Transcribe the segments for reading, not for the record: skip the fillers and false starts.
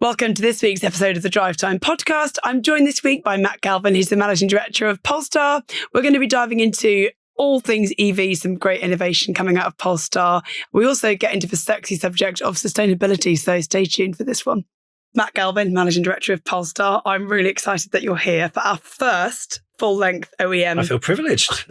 Welcome to this week's episode of the Drivetime Podcast. I'm joined this week by Matt Galvin, who's the Managing Director of Polestar. We're going to be diving into all things EV, some great innovation coming out of Polestar. We also get into the sexy subject of sustainability, so stay tuned for this one. Matt Galvin, Managing Director of Polestar. I'm really excited that you're here for our first full-length OEM. I feel privileged.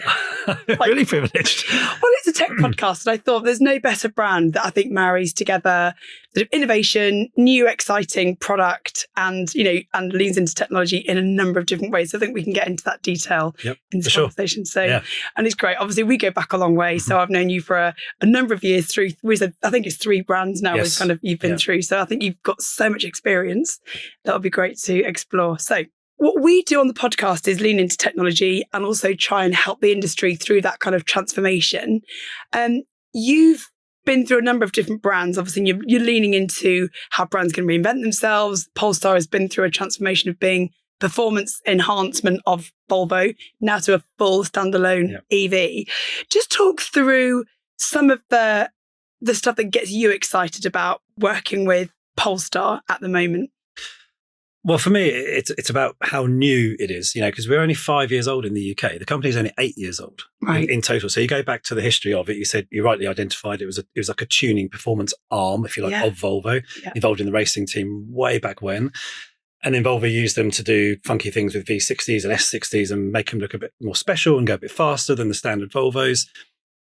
Really privileged. Well, it's a tech podcast, and I thought there's no better brand that I think marries together sort of innovation, new exciting product, and and leans into technology in a number of different ways. So I think we can get into that detail in this conversation. So, and it's great. Obviously, we go back a long way. So I've known you for a number of years through. I think it's 3 brands now. Yes. You've been through. So I think you've got so much experience that would be great to explore. So what we do on the podcast is lean into technology and also try and help the industry through that kind of transformation. You've been through a number of different brands. Obviously, you're leaning into how brands can reinvent themselves. Polestar has been through a transformation of being performance enhancement of Volvo, now to a full standalone EV. Just talk through some of the stuff that gets you excited about working with Polestar at the moment. Well, for me, it's about how new it is, because we're only 5 years old in the UK. The company's only 8 years old in total. So you go back to the history of it. You said you rightly identified it was like a tuning performance arm, if you like, of Volvo, involved in the racing team way back when. And then Volvo used them to do funky things with V60s and S60s and make them look a bit more special and go a bit faster than the standard Volvos.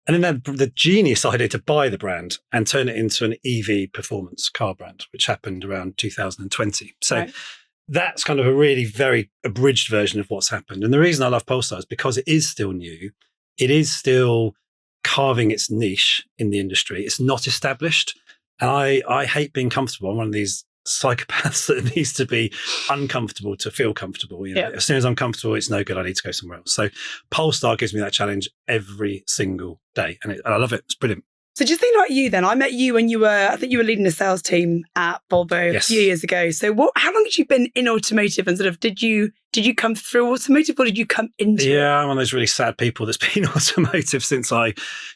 And then the genius idea to buy the brand and turn it into an EV performance car brand, which happened around 2020. So that's kind of a really very abridged version of what's happened. And the reason I love Polestar is because it is still new. It is still carving its niche in the industry. It's not established. And I hate being comfortable. I'm one of these psychopaths that needs to be uncomfortable to feel comfortable. As soon as I'm comfortable, it's no good. I need to go somewhere else. So Polestar gives me that challenge every single day, and I love it. It's brilliant. So just think about you then. I met you when I think you were leading a sales team at Volvo a few years ago. So how long had you been in automotive, and sort of did you come through automotive or did you come into it? I'm one of those really sad people that's been automotive since I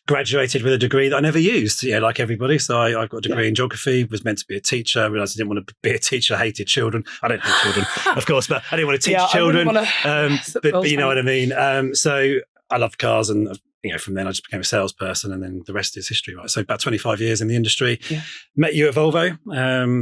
graduated with a degree that I never used, like everybody. So I got a degree in geography, was meant to be a teacher, realised I didn't want to be a teacher, hated children. I don't hate children, of course, but I didn't want to teach children. But you know what I mean? So I love cars, and from then I just became a salesperson, and then the rest is history, right? So about 25 years in the industry. Met you at Volvo.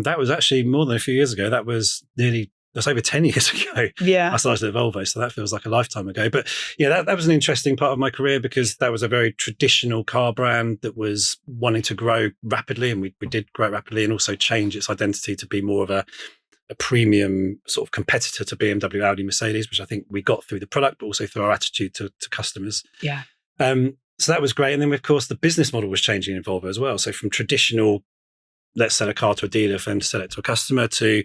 That was actually more than a few years ago. That's over 10 years ago. I started at Volvo, so that feels like a lifetime ago. But that was an interesting part of my career, because that was a very traditional car brand that was wanting to grow rapidly, and we did grow rapidly, and also change its identity to be more of a premium sort of competitor to BMW, Audi, Mercedes, which I think we got through the product, but also through our attitude to customers. So that was great. And then, of course, the business model was changing in Volvo as well. So from traditional, let's sell a car to a dealer for them to sell it to a customer, to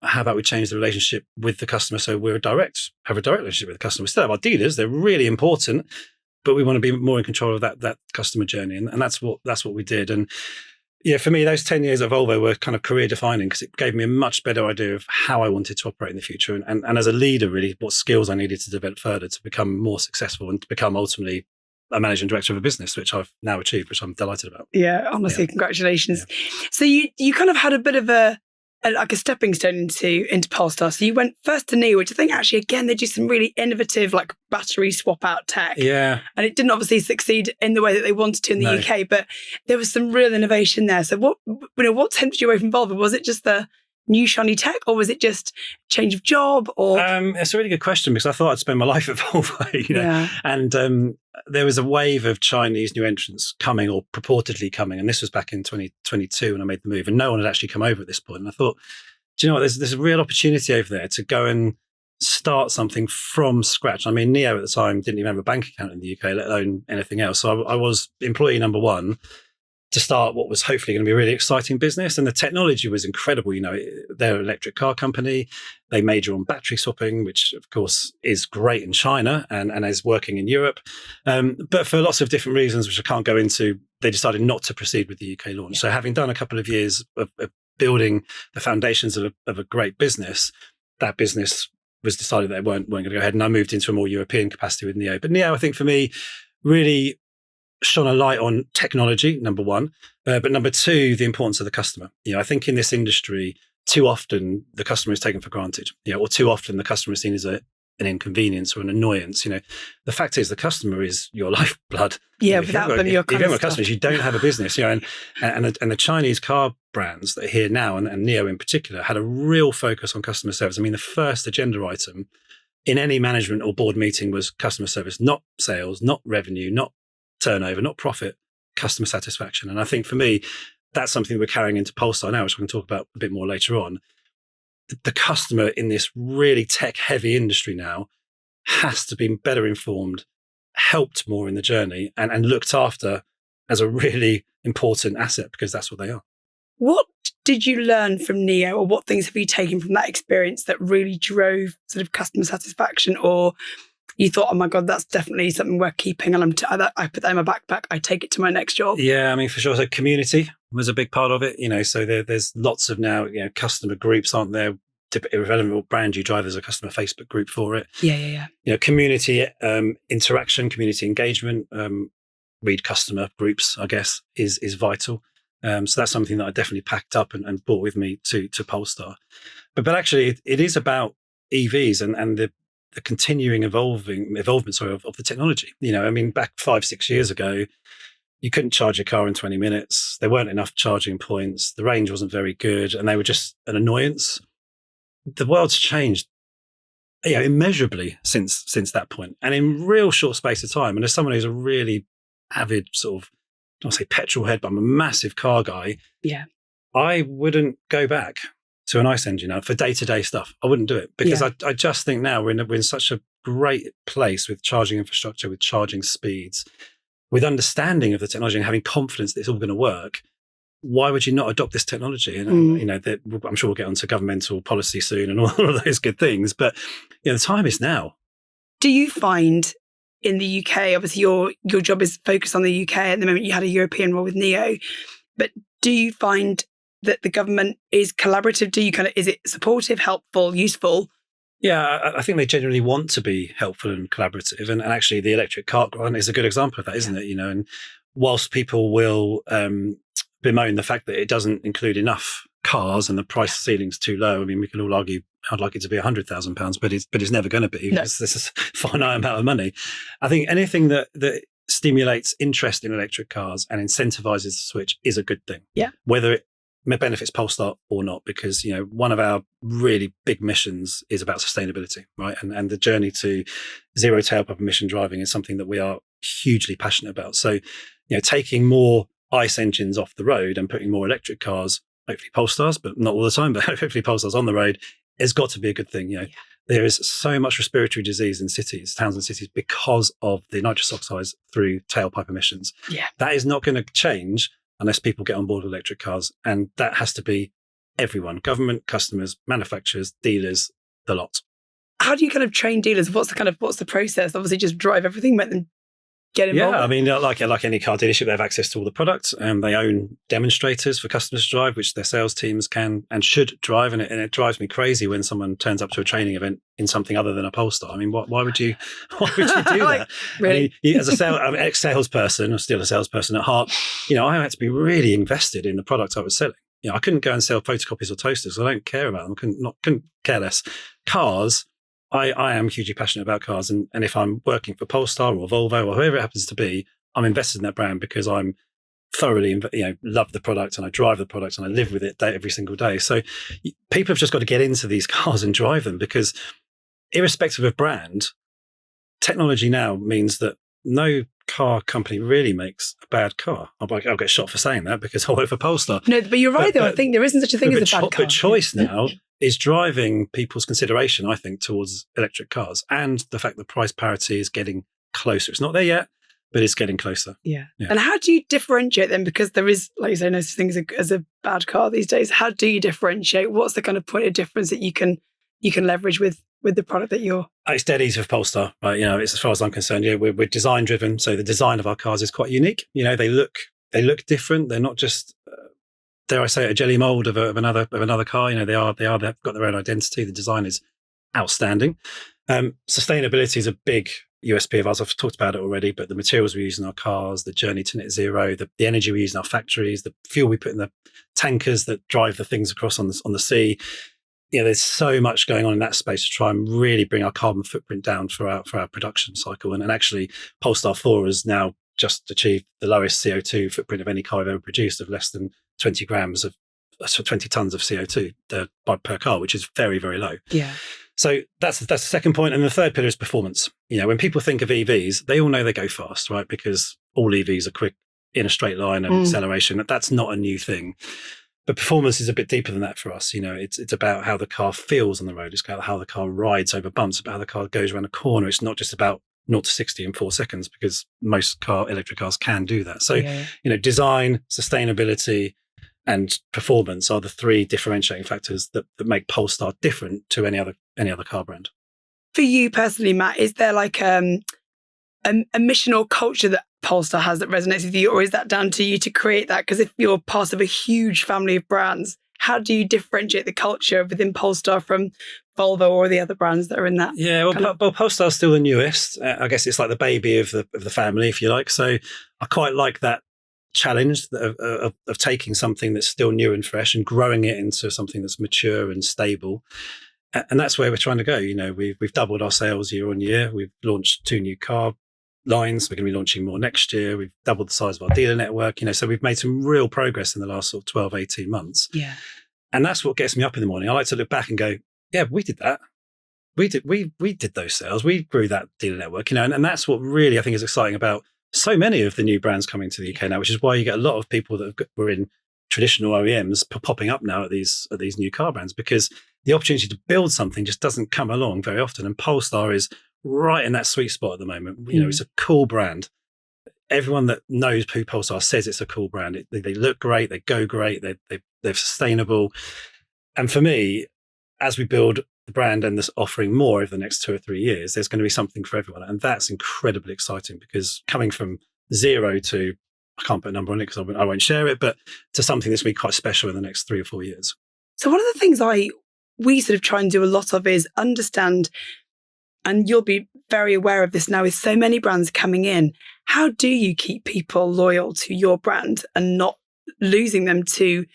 how about we change the relationship with the customer so have a direct relationship with the customer. We still have our dealers. They're really important, but we want to be more in control of that customer journey. And that's what we did. And for me, those 10 years at Volvo were kind of career defining, because it gave me a much better idea of how I wanted to operate in the future. And as a leader, really, what skills I needed to develop further to become more successful and to become ultimately a managing director of a business, which I've now achieved, which I'm delighted about. Honestly, congratulations. So you kind of had a bit of a stepping stone into Polestar. So you went first to NIO, which I think actually, again, they do some really innovative battery swap out tech. And it didn't obviously succeed in the way that they wanted to in the UK, but there was some real innovation there. So what tempted you away from Volvo? Was it just the new shiny tech, or was it just change of job? Or it's a really good question, because I thought I'd spend my life at Volvo, and there was a wave of Chinese new entrants coming, or purportedly coming, and this was back in 2022 when I made the move, and no one had actually come over at this point. And I thought, do you know what? There's a real opportunity over there to go and start something from scratch. I mean, NIO at the time didn't even have a bank account in the UK, let alone anything else. So I was employee number 1 to start what was hopefully going to be a really exciting business. And the technology was incredible. They're an electric car company. They major on battery swapping, which of course is great in China and is working in Europe. But for lots of different reasons, which I can't go into, they decided not to proceed with the UK launch. So having done a couple of years of building the foundations of a great business, that business was decided they weren't going to go ahead. And I moved into a more European capacity with NIO. But NIO, I think for me, really shone a light on technology, number 1, but number 2, the importance of the customer. I think in this industry, too often the customer is taken for granted, or too often the customer is seen as an inconvenience or an annoyance. The fact is the customer is your lifeblood. Yeah, without them, you're if you haven't got customers, you don't have a business. And the Chinese car brands that are here now, and NIO in particular, had a real focus on customer service. I mean, the first agenda item in any management or board meeting was customer service, not sales, not revenue, not turnover, not profit, customer satisfaction. And I think for me, that's something we're carrying into Polestar now, which we can talk about a bit more later on. The customer in this really tech-heavy industry now has to be better informed, helped more in the journey, and looked after as a really important asset, because that's what they are. What did you learn from NIO, or what things have you taken from that experience that really drove sort of customer satisfaction, or you thought, oh my God, that's definitely something worth keeping, and I put that in my backpack, I take it to my next job? Yeah, I mean, for sure. So community was a big part of it, so there's lots of now, customer groups, aren't there? Irrelevant what brand you drive, there's a customer Facebook group for it. Yeah. Community interaction, community engagement, read customer groups, I guess, is vital. So that's something that I definitely packed up and brought with me to Polestar. But actually, it is about EVs and the continuing evolvement of the technology. I mean, back 5-6 years ago, you couldn't charge your car in 20 minutes. There weren't enough charging points. The range wasn't very good, and they were just an annoyance. The world's changed, immeasurably since that point, and in real short space of time. And as someone who's a really avid sort of, I don't say petrol head, but I'm a massive car guy. Yeah, I wouldn't go back to an ICE engine for day-to-day stuff. I wouldn't do it, because I just think now we're in such a great place with charging infrastructure, with charging speeds, with understanding of the technology and having confidence that it's all going to work. Why would you not adopt this technology? And I'm sure we'll get onto governmental policy soon and all of those good things. But the time is now. Do you find in the UK, obviously your job is focused on the UK at the moment, you had a European role with NIO, but do you find that the government is collaborative? Is it supportive, helpful, useful? Yeah, I think they genuinely want to be helpful and collaborative. And actually the electric car grant is a good example of that, isn't it? And whilst people will bemoan the fact that it doesn't include enough cars and the price ceiling's too low. I mean, we can all argue I'd like it to be £100,000, but it's never going to be. No. This is a finite amount of money. I think anything that stimulates interest in electric cars and incentivizes the switch is a good thing. Yeah. Whether it benefits Polestar or not, because one of our really big missions is about sustainability, right? And the journey to zero tailpipe emission driving is something that we are hugely passionate about. So, taking more ICE engines off the road and putting more electric cars, hopefully Polestars, but not all the time, but hopefully Polestars on the road, has got to be a good thing. There is so much respiratory disease in towns and cities, because of the nitrous oxides through tailpipe emissions. Yeah. That is not going to change unless people get on board with electric cars. And that has to be everyone: government, customers, manufacturers, dealers, the lot. How do you kind of train dealers? What's the process? Obviously just drive everything, let them get involved. Yeah, I mean, like any car dealership, they have access to all the products, and they own demonstrators for customers to drive, which their sales teams can and should drive. And it drives me crazy when someone turns up to a training event in something other than a Polestar. I mean, why would you do that? Really? I mean, as I'm an ex-salesperson, or still a salesperson at heart, I had to be really invested in the product I was selling. I couldn't go and sell photocopies or toasters. I don't care about them. Couldn't care less. Cars, I am hugely passionate about cars, and if I'm working for Polestar or Volvo or whoever it happens to be, I'm invested in that brand because I'm thoroughly, love the product, and I drive the product, and I live with it every single day. So people have just got to get into these cars and drive them, because irrespective of brand, technology now means that no car company really makes a bad car. I'll get shot for saying that because I work for Polestar. No, but you're right, though. I think there isn't such a thing as a bad car. But choice now is driving people's consideration, I think, towards electric cars, and the fact that price parity is getting closer. It's not there yet, but it's getting closer. Yeah. And how do you differentiate them? Because there is, like you say, no such thing as a bad car these days. How do you differentiate? What's the kind of point of difference that you can leverage with the product that you're... It's dead easy for Polestar, right? It's, as far as I'm concerned, we're design driven. So the design of our cars is quite unique. They look different. They're not just, dare I say it, a jelly mold of another car. They've got their own identity. The design is outstanding. Sustainability is a big USP of us. I've talked about it already, but the materials we use in our cars, the journey to net zero, the energy we use in our factories, the fuel we put in the tankers that drive the things across on the sea. There's so much going on in that space to try and really bring our carbon footprint down for our production cycle. And actually, Polestar 4 has now just achieved the lowest CO2 footprint of any car I've ever produced, of less than 20 tons of CO2 per car, which is very, very low. Yeah. So that's the second point. And the third pillar is performance. When people think of EVs, they all know they go fast, right? Because all EVs are quick in a straight line and acceleration. That's not a new thing. But performance is a bit deeper than that for us. It's about how the car feels on the road. It's about how the car rides over bumps, about how the car goes around a corner. It's not just about 0 to 60 in 4 seconds, because most electric cars can do that. So, design, sustainability, and performance are the three differentiating factors that make Polestar different to any other car brand. For you personally, Matt, is there like a mission or culture that Polestar has that resonates with you, or is that down to you to create that? Because if you're part of a huge family of brands, how do you differentiate the culture within Polestar from Volvo or the other brands that are in that? Yeah, well, Polestar's still the newest. I guess it's like the baby of the family, if you like. So I quite like that challenge of taking something that's still new and fresh and growing it into something that's mature and stable. And that's where we're trying to go. We've doubled our sales year on year. We've launched 2 new car lines. We're going to be launching more next year. We've doubled the size of our dealer network. So we've made some real progress in the last sort of 12, 18 months. Yeah. And that's what gets me up in the morning. I like to look back and go, yeah, we did that. We did those sales. We grew that dealer network, and that's what really I think is exciting about so many of the new brands coming to the UK now, which is why you get a lot of people that were in traditional OEMs popping up now at these new car brands, because the opportunity to build something just doesn't come along very often. And Polestar is right in that sweet spot at the moment. It's a cool brand. Everyone that knows who Polestar says it's a cool brand. They look great. They go great. They're sustainable. And for me, as we build the brand and this offering more over the next 2 or 3 years, there's going to be something for everyone. And that's incredibly exciting, because coming from zero to, I can't put a number on it because I won't share it, but to something that's going to be quite special in the next 3 or 4 years. So one of the things we sort of try and do a lot of is understand, and you'll be very aware of this now, with so many brands coming in, how do you keep people loyal to your brand and not losing them to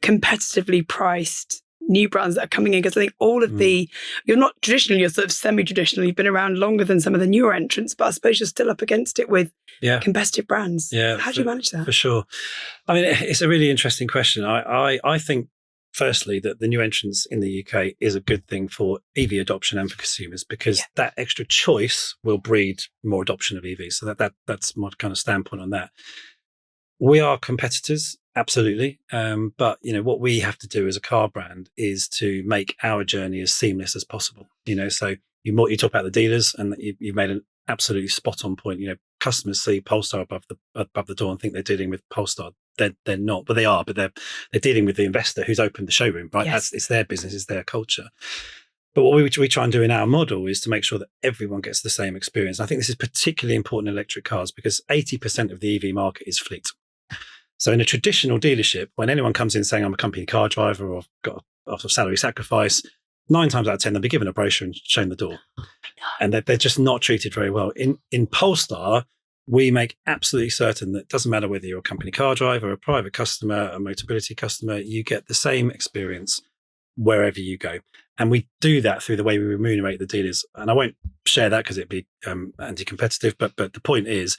competitively priced new brands that are coming in? Because I think all of you're not traditional, you're sort of semi-traditional, you've been around longer than some of the newer entrants, but I suppose you're still up against it with competitive brands. Yeah, how do you manage that? For sure. I mean, it's a really interesting question. I think, firstly, that the new entrants in the UK is a good thing for EV adoption and for consumers, because that extra choice will breed more adoption of EVs. So that's my kind of standpoint on that. We are competitors, absolutely. But, what we have to do as a car brand is to make our journey as seamless as possible. So you talk about the dealers, and you made an absolutely spot on point. Customers see Polestar above the door and think they're dealing with Polestar. They're not, but they are. But they're dealing with the investor who's opened the showroom, right? Yes. It's their business, it's their culture. But what we try and do in our model is to make sure that everyone gets the same experience. I think this is particularly important in electric cars, because 80% of the EV market is fleet. So in a traditional dealership, when anyone comes in saying I'm a company car driver or I've got a salary sacrifice, 9 times out of 10 they'll be given a brochure and shown the door, and they're just not treated very well. In Polestar, we make absolutely certain that it doesn't matter whether you're a company car driver, a private customer, a Motability customer, you get the same experience wherever you go. And we do that through the way we remunerate the dealers. And I won't share that because it'd be anti-competitive, but the point is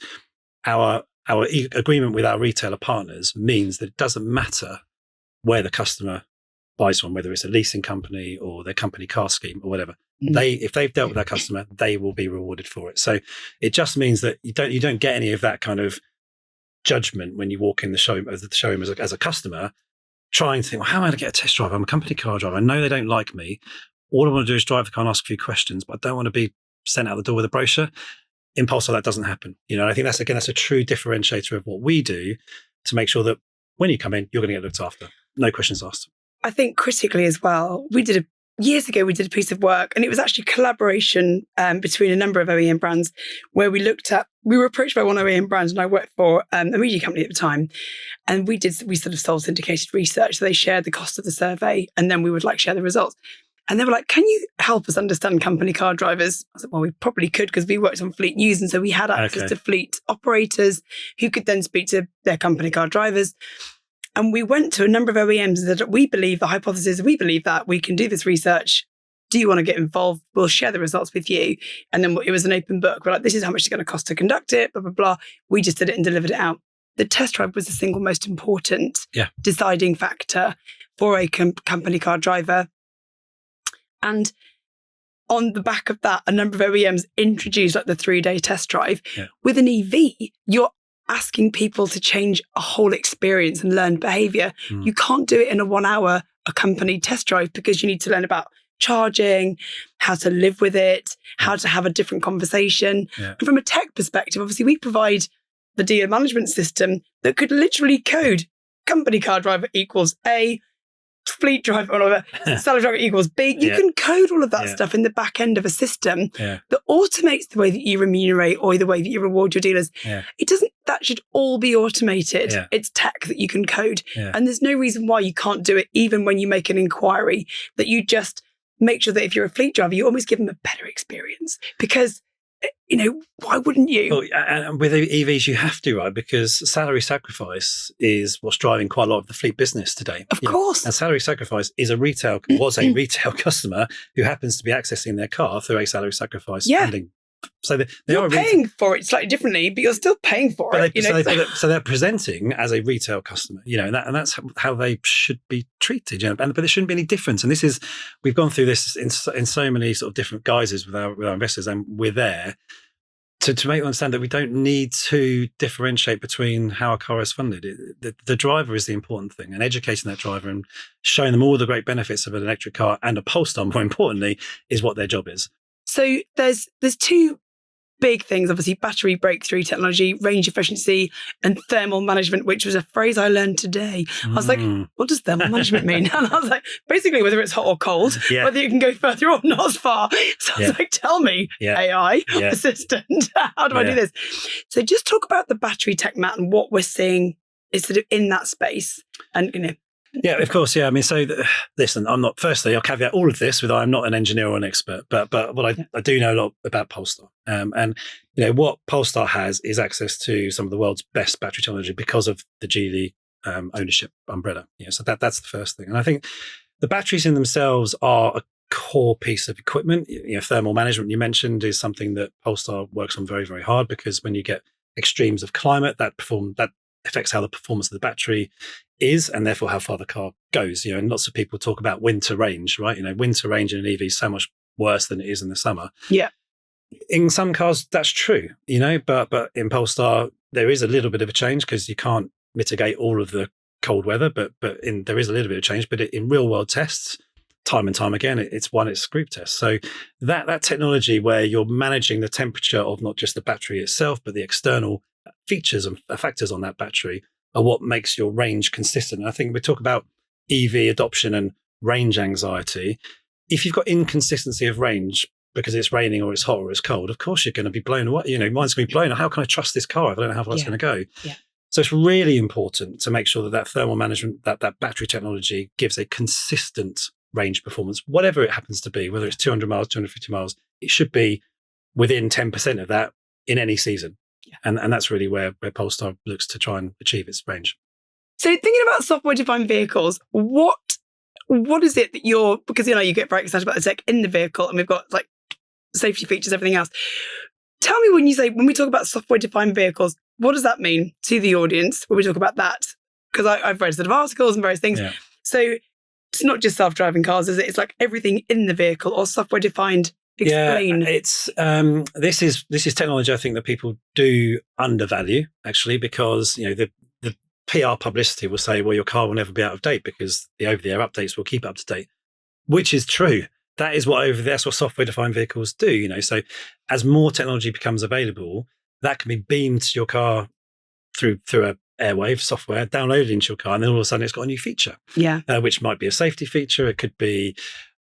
our agreement with our retailer partners means that it doesn't matter where the customer buys from, whether it's a leasing company or their company car scheme or whatever. If they've dealt with that customer, they will be rewarded for it. So it just means that you don't get any of that kind of judgment when you walk in the showroom as a customer, trying to think, well, how am I going to get a test drive? I'm a company car driver. I know they don't like me. All I want to do is drive the car and ask a few questions, but I don't want to be sent out the door with a brochure. In Polestar, that doesn't happen. I think that's a true differentiator of what we do to make sure that when you come in, you're going to get looked after. No questions asked. I think critically as well, years ago, we did a piece of work, and it was actually collaboration between a number of OEM brands, where we were approached by one OEM brand, and I worked for a media company at the time. And we sort of sold syndicated research. So they shared the cost of the survey, and then we would share the results. And they were like, can you help us understand company car drivers? I said, well, we probably could because we worked on fleet news. And so we had access to fleet operators who could then speak to their company car drivers. And we went to a number of OEMs and said, we believe that we can do this research. Do you want to get involved? We'll share the results with you. And then it was an open book. We're like, this is how much it's going to cost to conduct it, blah, blah, blah. We just did it and delivered it out. The test drive was the single most important deciding factor for a company car driver. And on the back of that, a number of OEMs introduced like the 3-day test drive. Yeah. With an EV, you're asking people to change a whole experience and learn behaviour. You can't do it in a 1 hour accompanied test drive because you need to learn about charging, how to live with it, how to have a different conversation. Yeah. And from a tech perspective, obviously we provide the dealer management system that could literally code company car driver equals A, fleet driver or whatever, salary driver equals B. You can code all of that stuff in the back end of a system that automates the way that you remunerate or the way that you reward your dealers. That should all be automated. It's tech that you can code. And there's no reason why you can't do it even when you make an inquiry, that you just make sure that if you're a fleet driver, you always give them a better experience because, why wouldn't you? Well, and with EVs, you have to, right? Because salary sacrifice is what's driving quite a lot of the fleet business today. Of course. And salary sacrifice was a retail customer who happens to be accessing their car through a salary sacrifice funding. So you're paying for it slightly differently, but you're still paying for it. So they're presenting as a retail customer, and that's how they should be treated. But there shouldn't be any difference. And we've gone through this in so many sort of different guises with our investors, and we're there to make them understand that we don't need to differentiate between how a car is funded. The driver is the important thing, and educating that driver and showing them all the great benefits of an electric car and a Polestar, more importantly, is what their job is. So there's two big things, obviously, battery breakthrough technology, range efficiency, and thermal management, which was a phrase I learned today. I was like, what does thermal management mean? And I was like, basically, whether it's hot or cold, whether you can go further or not as far. So I was like, tell me, AI assistant, how do I do this? So just talk about the battery tech, Matt, and what we're seeing is sort of in that space. And, Yeah, of course. Yeah. I mean, listen, I'll caveat all of this with I'm not an engineer or an expert, but what I do know a lot about Polestar. And what Polestar has is access to some of the world's best battery technology because of the Geely ownership umbrella. So that's the first thing. And I think the batteries in themselves are a core piece of equipment. Thermal management you mentioned is something that Polestar works on very, very hard, because when you get extremes of climate, that affects how the performance of the battery is, and therefore how far the car goes. And lots of people talk about winter range, right? Winter range in an EV is so much worse than it is in the summer. Yeah. In some cars, that's true, but in Polestar, there is a little bit of a change because you can't mitigate all of the cold weather, but there is a little bit of change. But in real world tests, time and time again, it's group tests. So that technology where you're managing the temperature of not just the battery itself, but the external features and factors on that battery are what makes your range consistent. And I think we talk about EV adoption and range anxiety. If you've got inconsistency of range because it's raining or it's hot or it's cold, of course you're going to be blown away. Mine's going to be blown. How can I trust this car if I don't know how far it's going to go? Yeah. So it's really important to make sure that thermal management, that battery technology gives a consistent range performance, whatever it happens to be, whether it's 200 miles, 250 miles, it should be within 10% of that in any season. Yeah. And that's really where Polestar looks to try and achieve its range. So thinking about software-defined vehicles, what is it that because you get very excited about the tech in the vehicle, and we've got like safety features, everything else. Tell me, when we talk about software-defined vehicles, what does that mean to the audience when we talk about that? Because I've read sort of articles and various things. Yeah. So it's not just self-driving cars, is it? It's like everything in the vehicle or software-defined. Explain. Yeah, it's this is technology I think that people do undervalue, actually, because the PR publicity will say, well, your car will never be out of date because the over-the-air updates will keep up to date, which is true. That's what software-defined vehicles do. So as more technology becomes available, that can be beamed to your car through a airwave software, downloaded into your car, and then all of a sudden it's got a new feature. Yeah, which might be a safety feature. It could be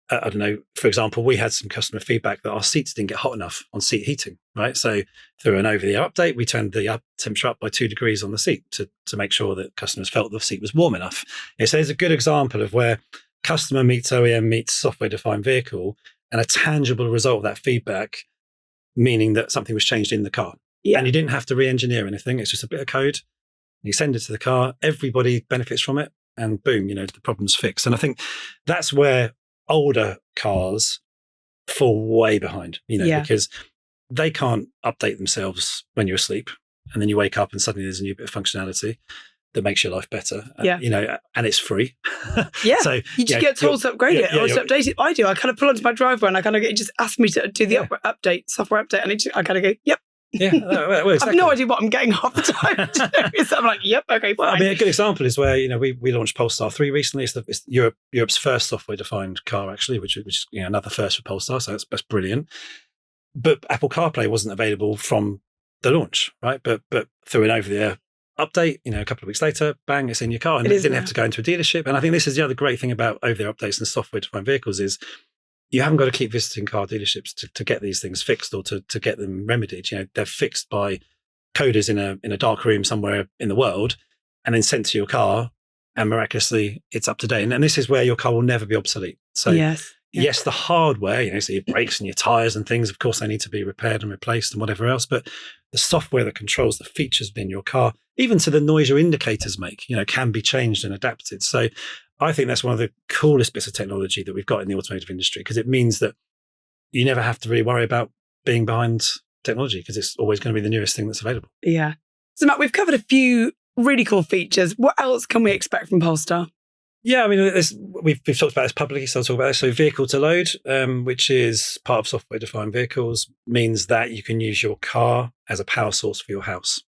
I don't know, for example, we had some customer feedback that our seats didn't get hot enough on seat heating, right? So through an over-the-air update, we turned the temperature up by 2 degrees on the seat to make sure that customers felt the seat was warm enough. So it's a good example of where customer meets OEM meets software-defined vehicle, and a tangible result of that feedback, meaning that something was changed in the car. Yeah. And you didn't have to re-engineer anything. It's just a bit of code. You send it to the car. Everybody benefits from it. And boom, the problem's fixed. And I think that's where older cars fall way behind, because they can't update themselves when you're asleep. And then you wake up and suddenly there's a new bit of functionality that makes your life better. And it's free. Yeah. So you just get told to upgrade it or to update it. I do. I kind of pull onto my driveway and I kind of it just asks me to do the software update. And I kind of go, yep. Yeah, well, exactly. I have no idea what I'm getting half the time to do. So I'm like, yep, okay, fine. Well, I mean, a good example is where we launched Polestar 3 recently. It's Europe's first software-defined car, actually, which is another first for Polestar. So that's brilliant. But Apple CarPlay wasn't available from the launch, right? But through an over-the-air update, a couple of weeks later, bang, it's in your car, and it didn't have to go into a dealership. And I think this is the other great thing about over-the-air updates and software-defined vehicles is you haven't got to keep visiting car dealerships to get these things fixed or to get them remedied. They're fixed by coders in a dark room somewhere in the world and then sent to your car, and miraculously it's up to date. And this is where your car will never be obsolete. So yes, the hardware, so your brakes and your tires and things, of course, they need to be repaired and replaced and whatever else. But the software that controls the features within your car, even to the noise your indicators make, can be changed and adapted. So I think that's one of the coolest bits of technology that we've got in the automotive industry, because it means that you never have to really worry about being behind technology, because it's always going to be the newest thing that's available. Yeah. So Matt, we've covered a few really cool features. What else can we expect from Polestar? Yeah, I mean, we've talked about this publicly, so I'll talk about this. So vehicle to load, which is part of software-defined vehicles, means that you can use your car as a power source for your house.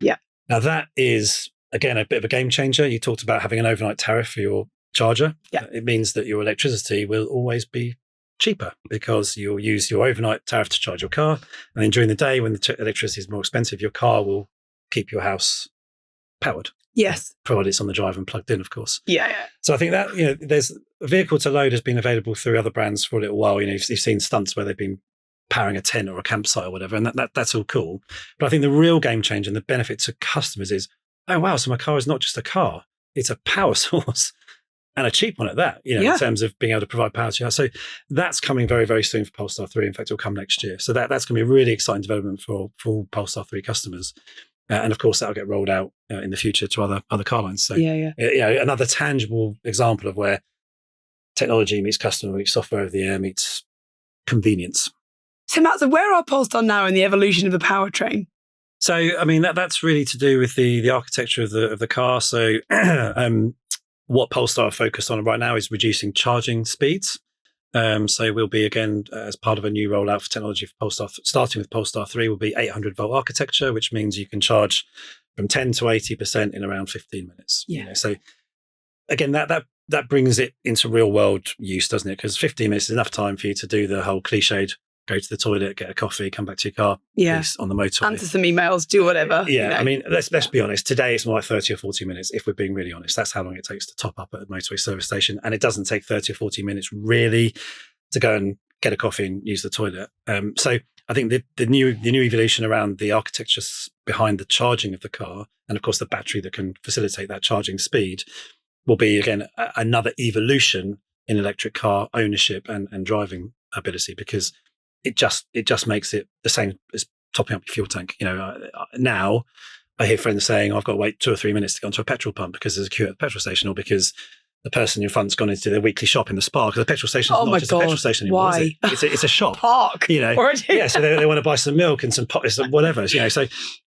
Yeah. Now that is, again, a bit of a game changer. You talked about having an overnight tariff for your charger. Yeah. It means that your electricity will always be cheaper because you'll use your overnight tariff to charge your car. And then during the day, when the electricity is more expensive, your car will keep your house powered. Yes. Provided it's on the drive and plugged in, of course. Yeah. So I think that, there's a vehicle to load has been available through other brands for a little while. You've seen stunts where they've been powering a tent or a campsite or whatever, and that's all cool. But I think the real game changer and the benefit to customers is, oh, wow, so my car is not just a car, it's a power source, and a cheap one at that, in terms of being able to provide power to your house. So that's coming very, very soon for Polestar 3. In fact, it'll come next year. So that's going to be a really exciting development for Polestar 3 customers. And of course, that'll get rolled out in the future to other car lines. So, another tangible example of where technology meets customer, meets software over the air, meets convenience. So Matt, where are Polestar now in the evolution of the powertrain? So, I mean, that's really to do with the architecture of the car. So, what Polestar are focused on right now is reducing charging speeds. So we'll be, again, as part of a new rollout for technology for Polestar, starting with Polestar 3, will be 800 volt architecture, which means you can charge from 10 to 80% in around 15 minutes. Yeah. So again, that brings it into real world use, doesn't it? Because 15 minutes is enough time for you to do the whole cliched, go to the toilet, get a coffee, come back to your car, on the motorway. Answer some emails, do whatever. Yeah, I mean, let's be honest. Today it's more like 30 or 40 minutes, if we're being really honest. That's how long it takes to top up at a motorway service station. And it doesn't take 30 or 40 minutes really to go and get a coffee and use the toilet. So I think the new evolution around the architecture behind the charging of the car, and of course the battery that can facilitate that charging speed, will be, again, another evolution in electric car ownership and driving ability, because it just makes it the same as topping up your fuel tank. Now I hear friends saying, I've got to wait 2 or 3 minutes to go onto a petrol pump because there's a queue at the petrol station, or because the person in front's gone into their weekly shop in the Spa, because the petrol station is not just a petrol station anymore. Why? Is it? It's a shop. Park. Yeah, so they want to buy some milk and some pots and whatever. So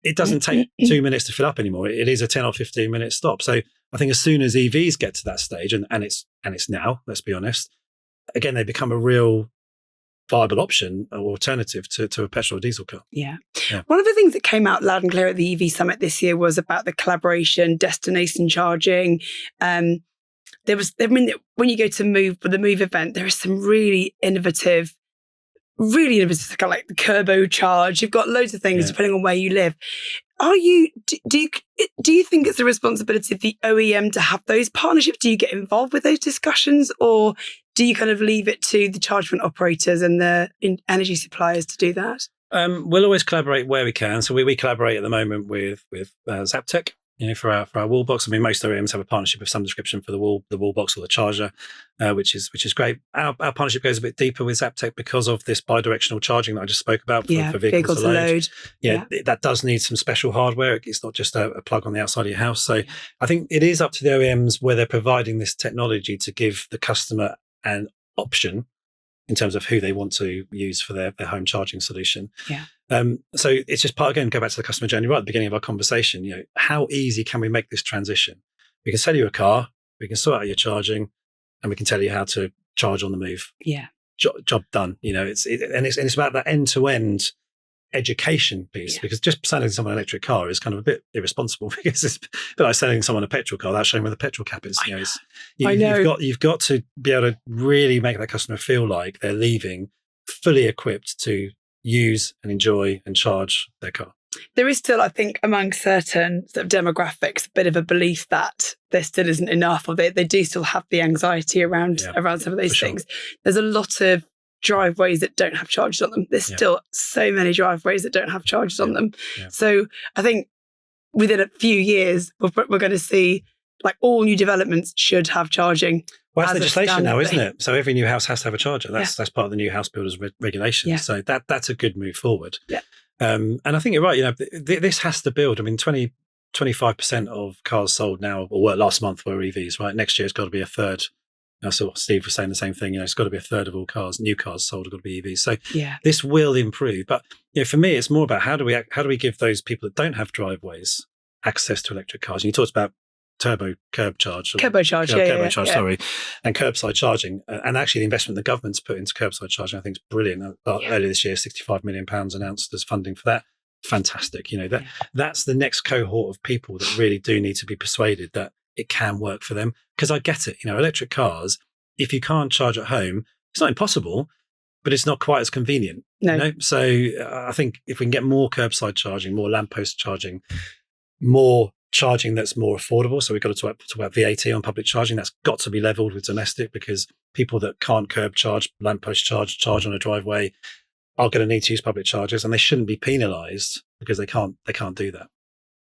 it doesn't take 2 minutes to fill up anymore. It is a 10 or 15 minute stop. So I think as soon as EVs get to that stage, and it's now, let's be honest, again, they become a real viable option or alternative to a petrol or diesel car. Yeah. One of the things that came out loud and clear at the EV Summit this year was about the collaboration, destination charging. When you go to the Move event, there is some really innovative, kind of like the Turbo Charge. You've got loads of things depending on where you live. Do you think it's the responsibility of the OEM to have those partnerships? Do you get involved with those discussions, or do you kind of leave it to the charge point operators and the energy suppliers to do that? We'll always collaborate where we can. So we collaborate at the moment with Zaptec. for our wall box. I mean, most OEMs have a partnership of some description for the wall box or the charger, which is great. Our partnership goes a bit deeper with Zaptec because of this bi-directional charging that I just spoke about for vehicles to load. That does need some special hardware. It's not just a plug on the outside of your house. So I think it is up to the OEMs where they're providing this technology to give the customer an option in terms of who they want to use for their home charging solution. So it's just go back to the customer journey right at the beginning of our conversation. How easy can we make this transition? We can sell you a car, we can sort out your charging, and we can tell you how to charge on the move. Job done. It's about that end-to-end education piece, because just selling someone an electric car is kind of a bit irresponsible, because it's a bit like selling someone a petrol car without showing where the petrol cap is. You've got to be able to really make that customer feel like they're leaving fully equipped to use and enjoy and charge their car. There is still, I think, among certain sort of demographics, a bit of a belief that there still isn't enough, or they do still have the anxiety around some of those things. There's a lot of driveways that don't have chargers on them. There's still so many driveways that don't have chargers on them. So I think within a few years, we're going to see like all new developments should have charging. Well, that's legislation now, isn't it? So every new house has to have a charger. That's part of the new house builders regulation. So that's a good move forward. And I think you're right. This has to build. I mean, 25% of cars sold now, or last month, were EVs. Right, next year it's got to be a third. I saw Steve was saying the same thing. It's got to be a third of all new cars sold have got to be EVs. So this will improve. But for me, it's more about how do we give those people that don't have driveways access to electric cars? And you talked about turbocharge, and curbside charging. And actually, the investment the government's put into curbside charging, I think, is brilliant. Earlier this year, £65 million announced as funding for that. Fantastic. That's the next cohort of people that really do need to be persuaded that it can work for them. Because I get it, electric cars, if you can't charge at home, it's not impossible, but it's not quite as convenient. So I think if we can get more curbside charging, more lamppost charging, more charging that's more affordable. So we've got to talk about VAT on public charging. That's got to be leveled with domestic, because people that can't curb charge, lamppost charge on a driveway are going to need to use public chargers, and they shouldn't be penalised because they can't do that.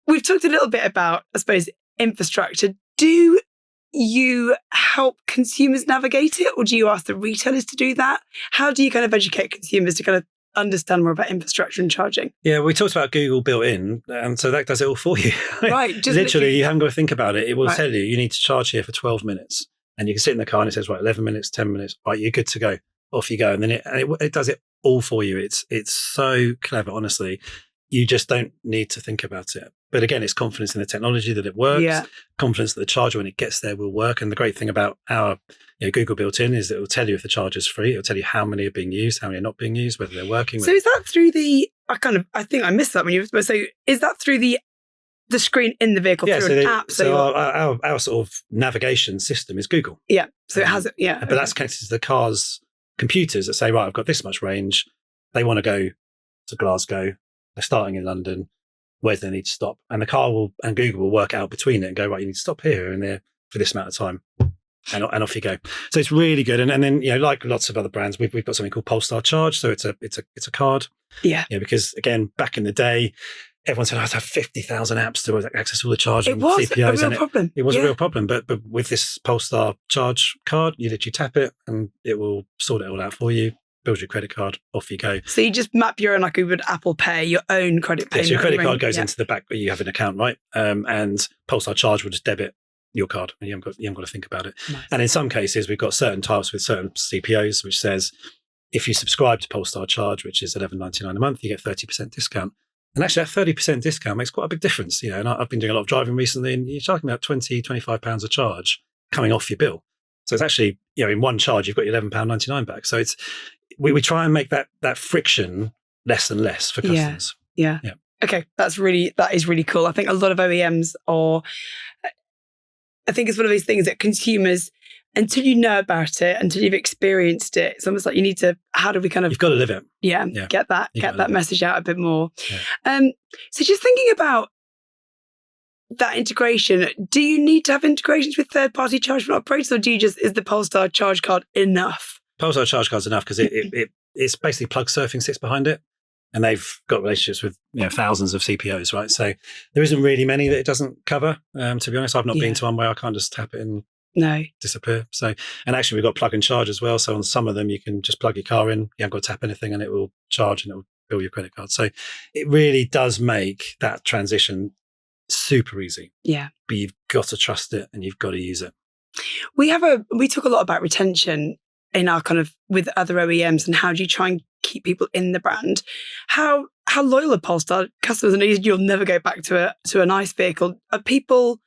We've talked a little bit about, I suppose, infrastructure. Do you help consumers navigate it, or do you ask the retailers to do that? How do you kind of educate consumers to kind of understand more about infrastructure and charging? Yeah, we talked about Google built in, and so that does it all for you. Right. Just literally, you haven't got to think about it. It will tell you need to charge here for 12 minutes. And you can sit in the car and it says, 11 minutes, 10 minutes, right, you're good to go. Off you go. And then it does it all for you. It's so clever, honestly. You just don't need to think about it. But again, it's confidence in the technology that it works, confidence that the charger, when it gets there, will work. And the great thing about our Google built-in is that it will tell you if the charger's free. It'll tell you how many are being used, how many are not being used, whether they're working. So is that through I think I missed that when you were so is that through the screen in the vehicle through an app? So our sort of navigation system is Google. Yeah. So it has it. Yeah. But that's connected to the car's computers that say, right, I've got this much range. They want to go to Glasgow. They're starting in London. Where do they need to stop? And the car and Google will work out between it and go, right, you need to stop here and there for this amount of time. And off you go. So it's really good. And then, like lots of other brands, we've got something called Polestar Charge. So it's a card. Yeah. Because again, back in the day, everyone said, I have to have 50,000 apps to access all the charging. It was CPOs, a real problem. It was a real problem. But with this Polestar Charge card, you literally tap it and it will sort it all out for you. Build your credit card, off you go. So you just map your own, like you would Apple Pay, your own credit payment. So your credit card goes into the back where you have an account, right? And Polestar Charge will just debit your card, and you haven't got to think about it. Nice. And in some cases, we've got certain types with certain CPOs, which says if you subscribe to Polestar Charge, which is $11.99 a month, you get 30% discount. And actually, that 30% discount makes quite a big difference. And I've been doing a lot of driving recently, and you're talking about £20, £25 a charge coming off your bill. So it's actually, in one charge, you've got your £11.99 back. So it's we try and make that friction less and less for customers. Yeah. Okay, that is really cool. I think a lot of OEMs I think it's one of those things that consumers, until you know about it, until you've experienced it, it's almost like you need to, how do we kind of... You've got to live it. Get that message out a bit more. Yeah. So just thinking about that integration, do you need to have integrations with third-party charging operators, or is the Polestar Charge Card enough? Polestar Charge Card's enough because it's basically plug surfing sits behind it. and they've got relationships with thousands of CPOs, right? So there isn't really many that it doesn't cover. To be honest, I've not been to one where I can't just tap it and disappear. So, and actually we've got plug and charge as well. So on some of them, you can just plug your car in, you haven't got to tap anything, and it will charge and it will bill your credit card. So it really does make that transition super easy. Yeah. But you've got to trust it and you've got to use it. We talk a lot about retention in our kind of with other OEMs, and how do you try and keep people in the brand? How loyal are Polestar customers? And you'll never go back to a nice vehicle. Are people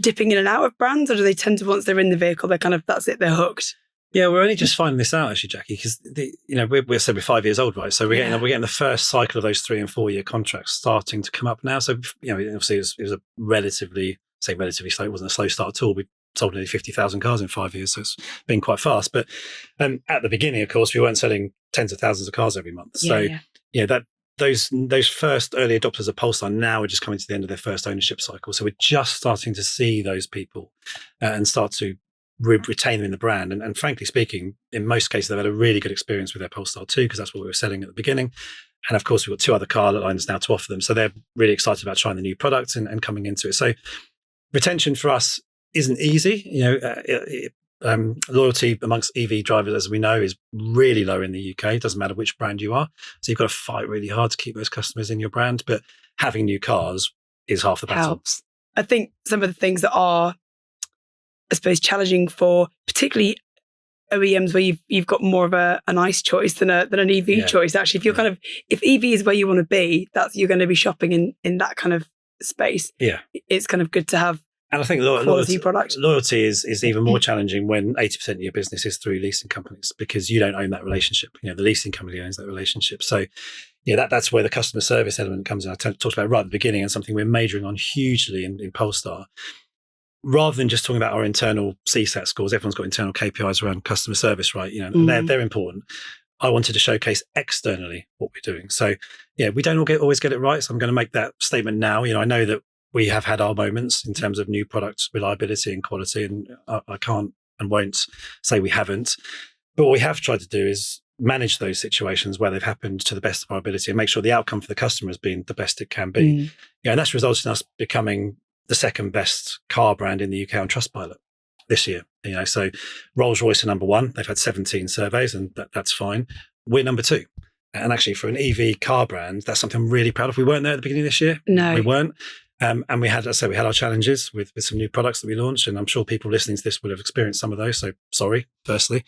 dipping in and out of brands, or do they tend to, once they're in the vehicle, they're kind of, that's it, they're hooked? Yeah, we're only just finding this out actually, Jacqui, because we're 5 years old, right? So we're getting the first cycle of those 3 and 4 year contracts starting to come up now. So obviously it was a relatively slow. It wasn't a slow start at all. We sold nearly 50,000 cars in 5 years, so it's been quite fast. But at the beginning, of course, we weren't selling tens of thousands of cars every month. Those first early adopters of Polestar now are just coming to the end of their first ownership cycle. So we're just starting to see those people and start to retain them in the brand. And frankly speaking, in most cases, they've had a really good experience with their Polestar 2, because that's what we were selling at the beginning. And of course, we've got 2 other car lines now to offer them. So they're really excited about trying the new product and coming into it. So retention for us isn't easy. Loyalty amongst EV drivers, as we know, is really low in the UK. It doesn't matter which brand you are. So you've got to fight really hard to keep those customers in your brand. But having new cars is half the battle. Helps. I think some of the things that are, I suppose, challenging for particularly OEMs where you've got more of an ICE choice than an EV choice. Actually, if you're if EV is where you want to be, you're going to be shopping in that kind of space. Yeah, it's kind of good to have. And I think loyalty is even more challenging when 80% of your business is through leasing companies, because you don't own that relationship. The leasing company owns that relationship. So, that's where the customer service element comes in. I talked about it right at the beginning, and something we're majoring on hugely in Polestar. Rather than just talking about our internal CSAT scores, everyone's got internal KPIs around customer service, right? And they're important. I wanted to showcase externally what we're doing. So, we don't always get it right. So I'm going to make that statement now. I know that we have had our moments in terms of new product reliability and quality, and I can't and won't say we haven't. But what we have tried to do is manage those situations where they've happened to the best of our ability and make sure the outcome for the customer has been the best it can be. And that's resulted in us becoming the second best car brand in the UK on Trustpilot this year. So Rolls-Royce are number 1. They've had 17 surveys, and that's fine. We're number 2. And actually, for an EV car brand, that's something I'm really proud of. We weren't there at the beginning of this year. No, we weren't. And we had our challenges with some new products that we launched, and I'm sure people listening to this will have experienced some of those. So sorry, firstly.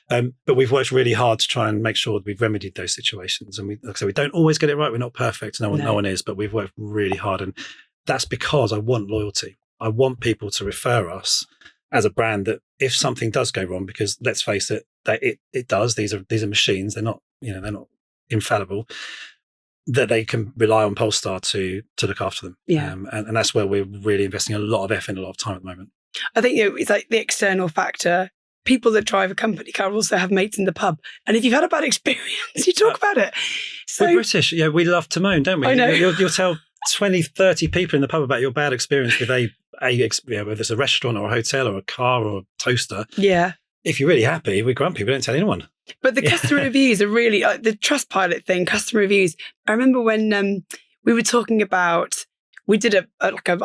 But we've worked really hard to try and make sure that we've remedied those situations. And we don't always get it right. We're not perfect. No one is, but we've worked really hard. And that's because I want loyalty. I want people to refer us as a brand that if something does go wrong, because let's face it, it does. These are machines. They're not infallible. That they can rely on Polestar to look after them. And that's where we're really investing a lot of effort and a lot of time at the moment. I think it's like the external factor. People that drive a company car also have mates in the pub. And if you've had a bad experience, you talk about it. So, we're British. Yeah, we love to moan, don't we? I know. You'll tell 20, 30 people in the pub about your bad experience with whether it's a restaurant or a hotel or a car or a toaster. Yeah. If you're really happy, we're grumpy. We don't tell anyone. But the customer reviews are really, the Trustpilot thing, customer reviews. I remember when we were talking about, we did a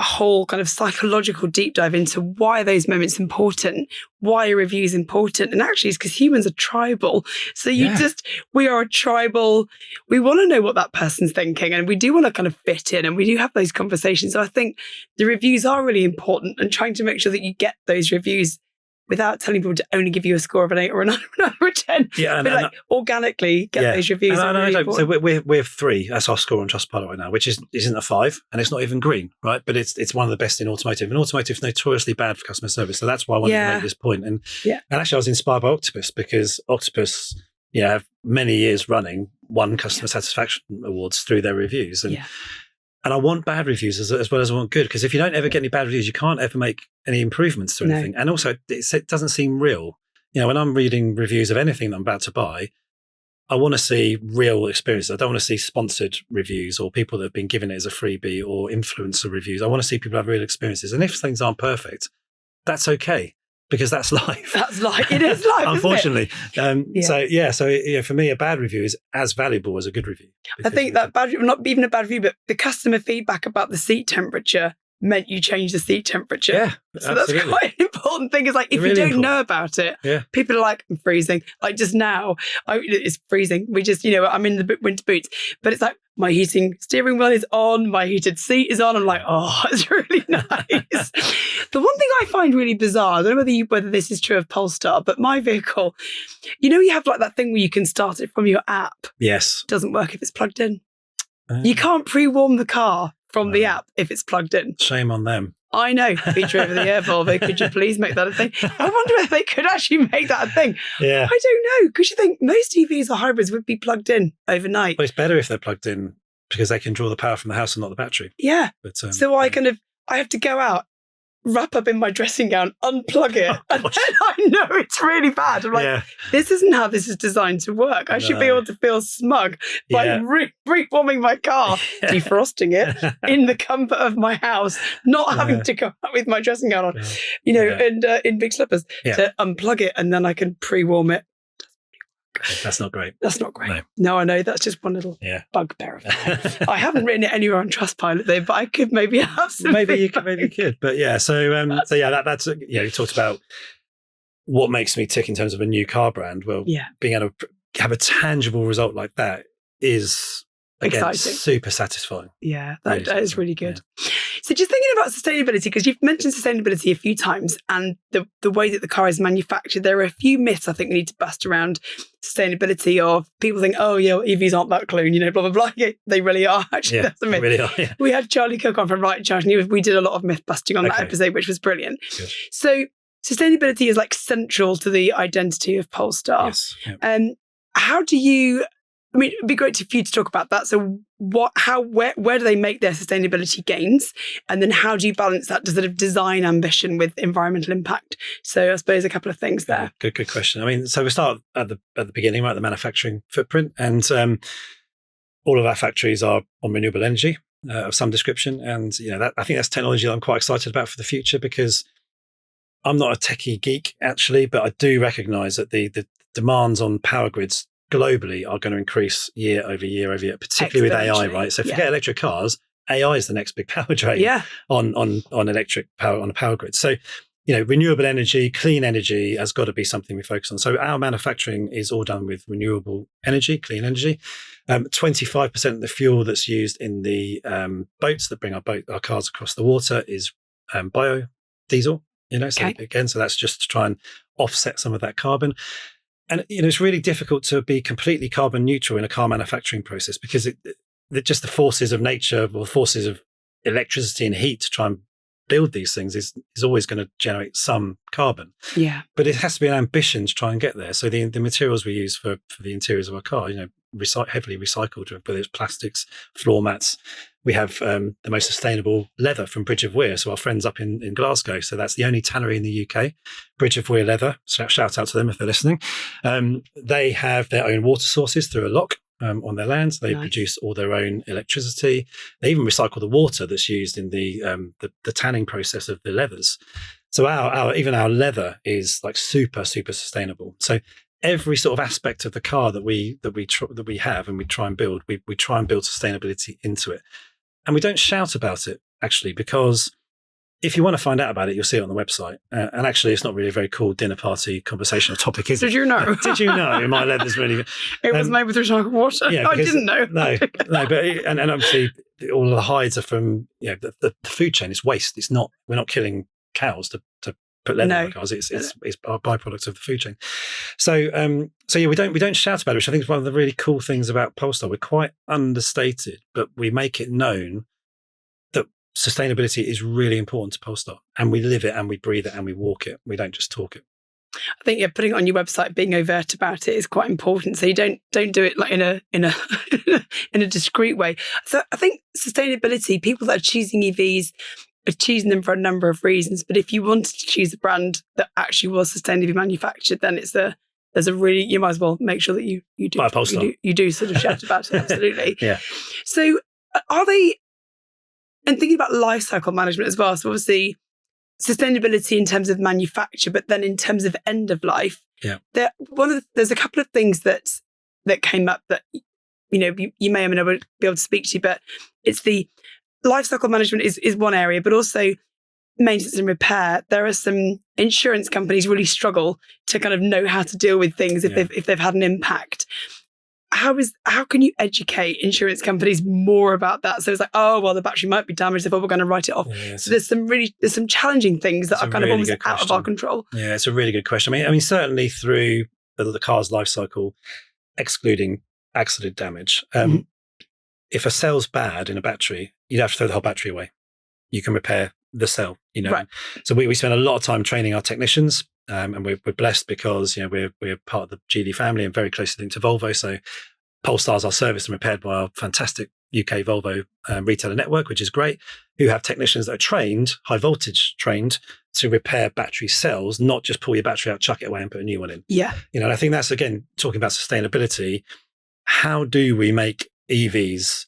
whole kind of psychological deep dive into why are those moments important, why are reviews important? And actually it's because humans are tribal. So we are a tribal, we want to know what that person's thinking, and we do want to kind of fit in, and we do have those conversations. So I think the reviews are really important, and trying to make sure that you get those reviews without telling people to only give you a score of an 8 or a 9 or a 10. Yeah, but organically get those reviews. So we're 3. That's our score on Trustpilot right now, which isn't a 5, and it's not even green, right? But it's one of the best in automotive. And automotive is notoriously bad for customer service. So that's why I wanted to make this point. And actually I was inspired by Octopus, because Octopus, have many years running won customer satisfaction awards through their reviews. And I want bad reviews as well as I want good, because if you don't ever get any bad reviews, you can't ever make any improvements to anything. And also, it doesn't seem real. When I'm reading reviews of anything that I'm about to buy, I want to see real experiences. I don't want to see sponsored reviews or people that have been given it as a freebie or influencer reviews. I want to see people have real experiences. And if things aren't perfect, that's okay, because that's life. That's life. It is life, unfortunately. Yeah. So for me, a bad review is as valuable as a good review. I think that bad, not even a bad review, but the customer feedback about the seat temperature meant you change the seat temperature. Yeah, so absolutely. That's quite an important thing. Is like, if Really you don't important. know about it, Yeah. people are like, I'm freezing. Like just now, it's freezing. We just, I'm in the winter boots, but it's like my heating steering wheel is on, my heated seat is on. I'm like, oh, it's really nice. The one thing I find really bizarre, I don't know whether this is true of Polestar, but my vehicle, you have like that thing where you can start it from your app. Yes. It doesn't work if it's plugged in. You can't pre-warm the car from the app if it's plugged in. Shame on them. I know. Feature over the air, Volvo. Could you please make that a thing? I wonder if they could actually make that a thing. Yeah. I don't know. Because you think most EVs or hybrids would be plugged in overnight. Well, it's better if they're plugged in because they can draw the power from the house and not the battery. Yeah. But, so I have to go out, wrap up in my dressing gown, unplug it, and then I know it's really bad. I'm like, this isn't how this is designed to work. I should be able to feel smug by re-warming my car, defrosting it in the comfort of my house, not having to go out with my dressing gown on, and in big slippers to unplug it, and then I can pre-warm it. That's not great. That's not great. No, I know. That's just one little bugbear of mine. I haven't written it anywhere on Trustpilot though, but I could maybe have some. Maybe you could. But that's you talked about what makes me tick in terms of a new car brand. Well, being able to have a tangible result like that is again exciting. Super satisfying. Yeah, that is really good. Yeah. So just thinking about sustainability, because you've mentioned sustainability a few times and the way that the car is manufactured, there are a few myths I think we need to bust around sustainability of people think, oh yeah, EVs aren't that clean, blah, blah, blah. Yeah, they really are. Actually, that's a myth. They really are, yeah. We had Charlie Cook on from Right Charge and we did a lot of myth busting on that episode, which was brilliant. Good. So sustainability is like central to the identity of Polestar. Yes. Yeah. How do you... it'd be great for you to talk about that. So where do they make their sustainability gains? And then how do you balance that sort of design ambition with environmental impact? So I suppose a couple of things there. Good question. So we start at the beginning, right? The manufacturing footprint. And all of our factories are on renewable energy of some description. And, I think that's technology that I'm quite excited about for the future because I'm not a techie geek actually, but I do recognize that the demands on power grids globally are going to increase year over year, particularly with AI, right? So forget electric cars, AI is the next big power drain on electric power, on a power grid. So, renewable energy, clean energy has got to be something we focus on. So our manufacturing is all done with renewable energy, clean energy. 25% of the fuel that's used in the boats that bring our cars across the water is biodiesel, so that's just to try and offset some of that carbon. And, it's really difficult to be completely carbon neutral in a car manufacturing process because just the forces of nature or forces of electricity and heat to try and build these things is always going to generate some carbon. Yeah. But it has to be an ambition to try and get there. So the materials we use for the interiors of our car, heavily recycled, whether it's plastics, floor mats. We have the most sustainable leather from Bridge of Weir. So our friends up in Glasgow. So that's the only tannery in the UK, Bridge of Weir leather. Shout out to them if they're listening. They have their own water sources through a lock on their lands. They produce all their own electricity. They even recycle the water that's used in the tanning process of the leathers. So our leather is like super, super sustainable. So every sort of aspect of the car that we have and we try and build, we try and build sustainability into it. And we don't shout about it, actually, because if you want to find out about it, you'll see it on the website. And actually, it's not really a very cool dinner party conversational topic, is it? Did you know? Did you know my leather's really... It was made with recycled water. Yeah, I didn't know. No, but and obviously all of the hides are from the food chain. It's waste. It's not. We're not killing cows to put leather in cars. It's our byproduct of the food chain. So we don't shout about it, which I think is one of the really cool things about Polestar. We're quite understated, but we make it known that sustainability is really important to Polestar, and we live it and we breathe it and we walk it. We don't just talk it. I think putting it on your website, being overt about it is quite important. So you don't do it like in a in a discreet way. So I think sustainability, people that are choosing EVs are choosing them for a number of reasons. But if you wanted to choose a brand that actually was sustainably manufactured, then you might as well make sure that you do sort of shout about it. Absolutely. Yeah. So are they, and thinking about life cycle management as well. So obviously sustainability in terms of manufacture, but then in terms of end of life, there's a couple of things that came up that you may or may not be able to speak to, but it's the life cycle management is one area, but also maintenance and repair. There are some insurance companies really struggle to kind of know how to deal with things if they've had an impact. How can you educate insurance companies more about that? So it's like, oh, well, the battery might be damaged, therefore we're going to write it off. Yeah, so there's some challenging things that are kind of almost out of our control. Yeah, it's a really good question. I mean, certainly through the car's life cycle, excluding accident damage, if a cell's bad in a battery, you'd have to throw the whole battery away. You can repair the cell, Right. So we spend a lot of time training our technicians, and we're blessed because we're part of the GD family and very closely linked to Volvo. So Polestars are serviced and repaired by our fantastic UK Volvo retailer network, which is great, who have technicians that are trained, high voltage trained, to repair battery cells, not just pull your battery out, chuck it away and put a new one in. Yeah. And I think that's, again, talking about sustainability. How do we make EVs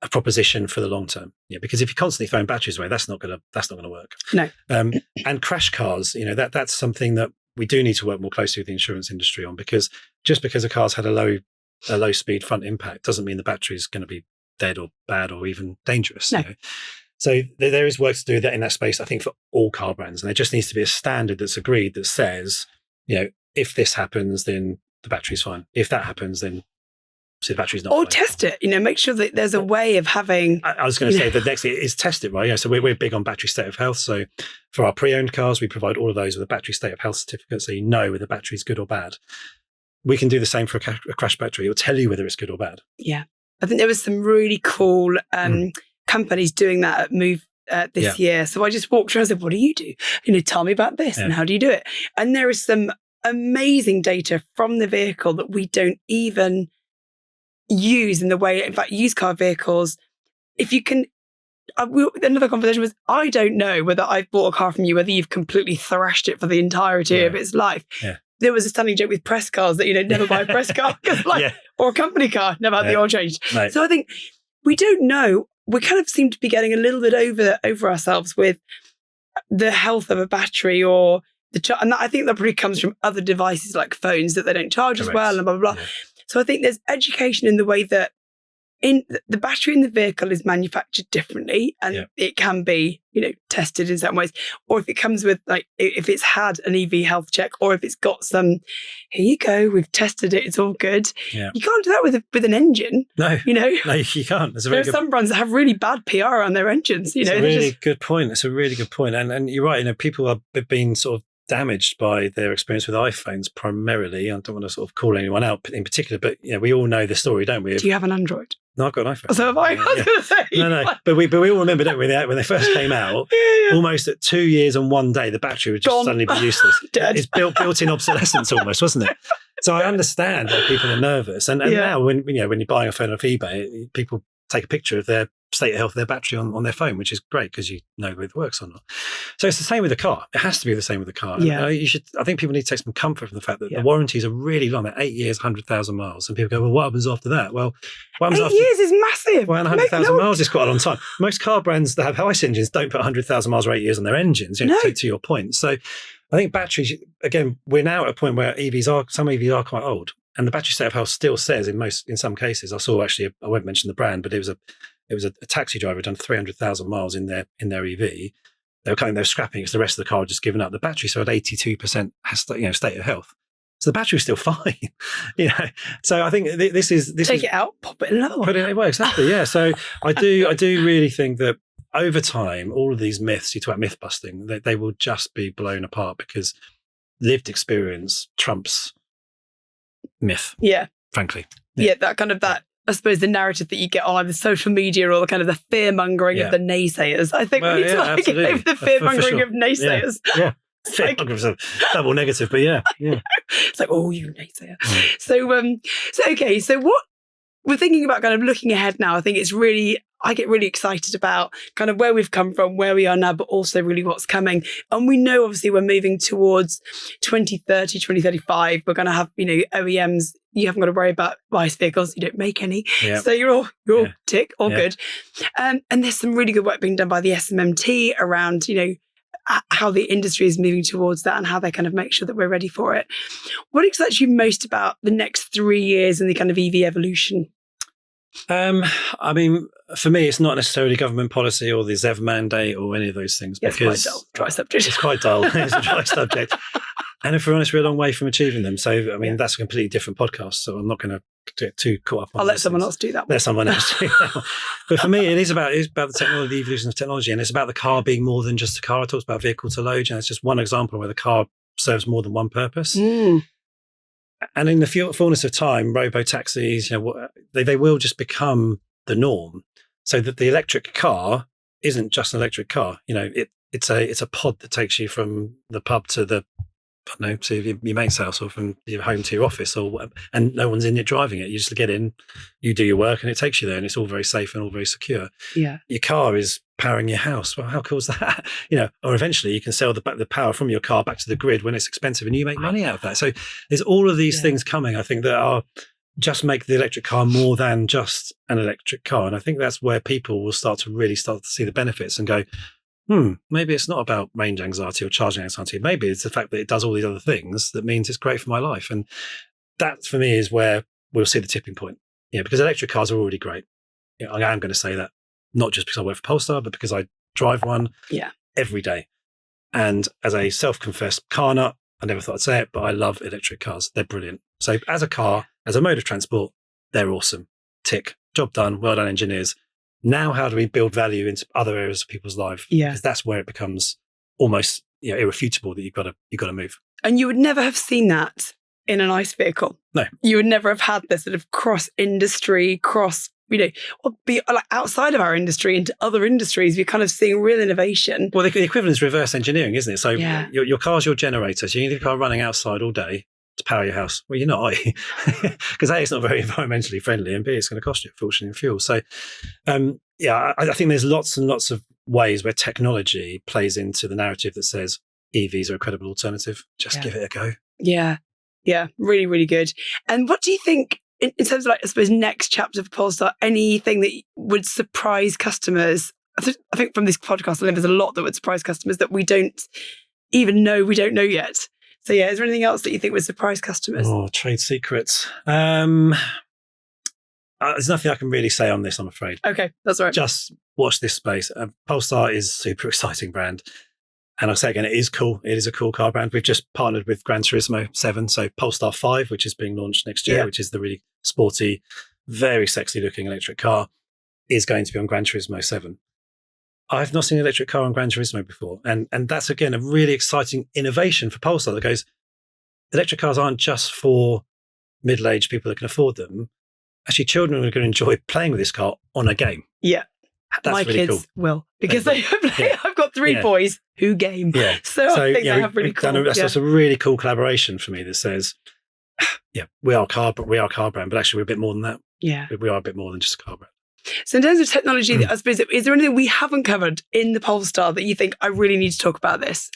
a proposition for the long term? Because if you're constantly throwing batteries away, that's not going to work. No. And crash cars, that's something that we do need to work more closely with the insurance industry on, because just because a car's had a low speed front impact doesn't mean the battery is going to be dead or bad or even dangerous. No. So there is work to do that in that space, I think, for all car brands, and there just needs to be a standard that's agreed that says, if this happens, then the battery's fine. If that happens, then the battery's not fine. Or test it, make sure that there's a way of having... I was going to say the next thing is test it, right? So we're big on battery state of health. So for our pre-owned cars, we provide all of those with a battery state of health certificate, so whether the battery's good or bad. We can do the same for a crash battery. It'll tell you whether it's good or bad. Yeah. I think there was some really cool companies doing that at Move this year. So I just walked around and said, what do you do? Tell me about this and how do you do it? And there is some amazing data from the vehicle that we don't even use in the way, in fact, used car vehicles, if you can, another conversation was, I don't know whether I've bought a car from you, whether you've completely thrashed it for the entirety of its life. Yeah. There was a standing joke with press cars that, never buy a press car, or a company car, never had the oil changed. Right. So I think we don't know. We kind of seem to be getting a little bit over ourselves with the health of a battery or and that, I think that probably comes from other devices like phones that they don't charge as well and blah, blah, blah. Yeah. So I think there's education in the way that the battery in the vehicle is manufactured differently, and it can be, tested in certain ways. Or if it comes with, if it's had an EV health check, or if it's got some, here you go, we've tested it, it's all good. Yeah. You can't do that with an engine. No, no, you can't. There are some brands that have really bad PR on their engines. It's a really good point. It's a really good point. And you're right. People have been sort of damaged by their experience with iPhones primarily. I don't want to sort of call anyone out in particular, but we all know the story, don't we? Do you have an Android? No, I've got an iPhone. So have I. I was going to say. No. But we all remember, don't we, when they first came out, almost at 2 years and 1 day, the battery would just suddenly be useless. Dead. It's built-in obsolescence almost, wasn't it? So I understand why people are nervous. And now when you're buying a phone off eBay, people take a picture of their state of health of their battery on their phone, which is great because you know whether it works or not. So it's the same with the car. It has to be the same with the car. Yeah. I think people need to take some comfort from the fact that the warranties are really long. They're 8 years, 100,000 miles. And people go, well, what happens after that? Well, what happens 8 years is massive. Well, 100,000 miles is quite a long time. Most car brands that have ICE engines don't put 100,000 miles or 8 years on their engines, to your point. So I think batteries, again, we're now at a point where some EVs are quite old. And the battery state of health still says in some cases, I saw actually, I won't mention the brand, but it was a taxi driver had done 300,000 miles in their EV. They were scrapping it because the rest of the car had just given up. The battery still had 82% state of health. So the battery was still fine. So I think this is take it out, pop it in another one. Put it well, exactly. Yeah. So I do really think that over time, all of these myths, you talk about myth busting, they will just be blown apart because lived experience trumps myth. Yeah. Frankly. Yeah, that I suppose the narrative that you get on either social media or the kind of the fear mongering of the naysayers. I think we need to get over the fear mongering of naysayers. Yeah. Fear mongering is a double negative, but yeah. It's like, oh, you naysayer. So what we're thinking about kind of looking ahead now, I think I get really excited about kind of where we've come from, where we are now, but also really what's coming. And we know, obviously, we're moving towards 2030, 2035. We're going to have, OEMs. You haven't got to worry about ICE vehicles. You don't make any. Yep. So you're all tick, all good. And there's some really good work being done by the SMMT around, how the industry is moving towards that and how they kind of make sure that we're ready for it. What excites you most about the next 3 years and the kind of EV evolution? I mean, for me, it's not necessarily government policy or the ZEV mandate or any of those things. Yeah, because it's quite dull, dry subject. It's quite dull. It's a dry subject. And if we're honest, we're a long way from achieving them. So, I mean, that's a completely different podcast. So I'm not going to get too caught up on I'll let someone else do that. Let someone else do that. But for me, it's about the technology, the evolution of technology. And it's about the car being more than just a car. I talked about vehicle to load. And it's just one example where the car serves more than one purpose. And in the fullness of time, robo-taxis, they will just become the norm. So that the electric car isn't just an electric car. It's a pod that takes you from the pub to to your mate's house or from your home to your office, and no one's in it driving it. You just get in, you do your work, and it takes you there, and it's all very safe and all very secure. Yeah, your car is powering your house. Well, how cool is that? Or eventually you can sell the power from your car back to the grid when it's expensive, and you make money out of that. So there's all of these things coming, I think, that are just make the electric car more than just an electric car. And I think that's where people will start to see the benefits and go, maybe it's not about range anxiety or charging anxiety. Maybe it's the fact that it does all these other things that means it's great for my life. And that, for me, is where we'll see the tipping point. Because electric cars are already great. I am going to say that, not just because I work for Polestar, but because I drive one every day. And as a self-confessed car nut, I never thought I'd say it, but I love electric cars. They're brilliant. So as a car, as a mode of transport, they're awesome. Tick. Job done. Well done, engineers. Now, how do we build value into other areas of people's life? Yeah. Because that's where it becomes almost irrefutable that you've got to move. And you would never have seen that in an ICE vehicle. No. You would never have had this sort of cross-industry, or be like outside of our industry into other industries. We're kind of seeing real innovation. Well, the equivalent is reverse engineering, isn't it? So your car's your generator. So you need your car running outside all day to power your house. Well, you're not, are you? Because A, it's not very environmentally friendly, and B, it's going to cost you a fortune in fuel. So, I think there's lots and lots of ways where technology plays into the narrative that says EVs are a credible alternative. Just give it a go. Yeah. Yeah. Really, really good. And what do you think, in terms of, I suppose, next chapter for Polestar, anything that would surprise customers? I think from this podcast, I think there's a lot that would surprise customers that we don't even know we don't know yet. So is there anything else that you think would surprise customers? Oh, trade secrets. There's nothing I can really say on this, I'm afraid. Okay, that's all right. Just watch this space. Polestar is a super exciting brand. And I'll say again, it is cool. It is a cool car brand. We've just partnered with Gran Turismo 7, so Polestar 5, which is being launched next year, which is the really sporty, very sexy looking electric car, is going to be on Gran Turismo 7. I've not seen an electric car on Gran Turismo before. And that's, again, a really exciting innovation for Polestar that goes, electric cars aren't just for middle-aged people that can afford them. Actually, children are going to enjoy playing with this car on a game. Yeah. That's My really kids cool. will, because I've got 3 boys who game. Yeah. So I think they have really cool. That's a really cool collaboration for me that says, we are a car brand, but actually we're a bit more than that. Yeah. We are a bit more than just a car brand. So in terms of technology, I suppose, is there anything we haven't covered in the Polestar that you think I really need to talk about this?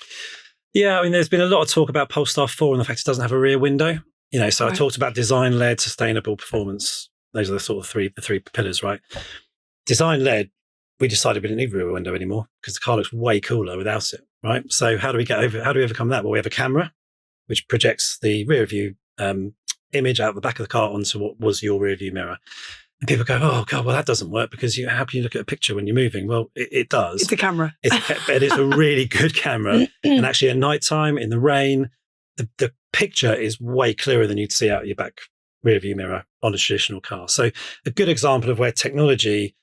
Yeah, I mean, there's been a lot of talk about Polestar 4 and the fact it doesn't have a rear window. So I talked about design-led sustainable performance. Those are the sort of three pillars, right? Design-led, we decided we didn't need a rear window anymore because the car looks way cooler without it, right? So how do we overcome that? Well, we have a camera which projects the rear view image out the back of the car onto what was your rear view mirror. And people go, oh, God, well, that doesn't work because how can you look at a picture when you're moving? Well, it does. It's a camera. But it's a really good camera. And actually at nighttime, in the rain, the picture is way clearer than you'd see out your back rear view mirror on a traditional car. So a good example of where technology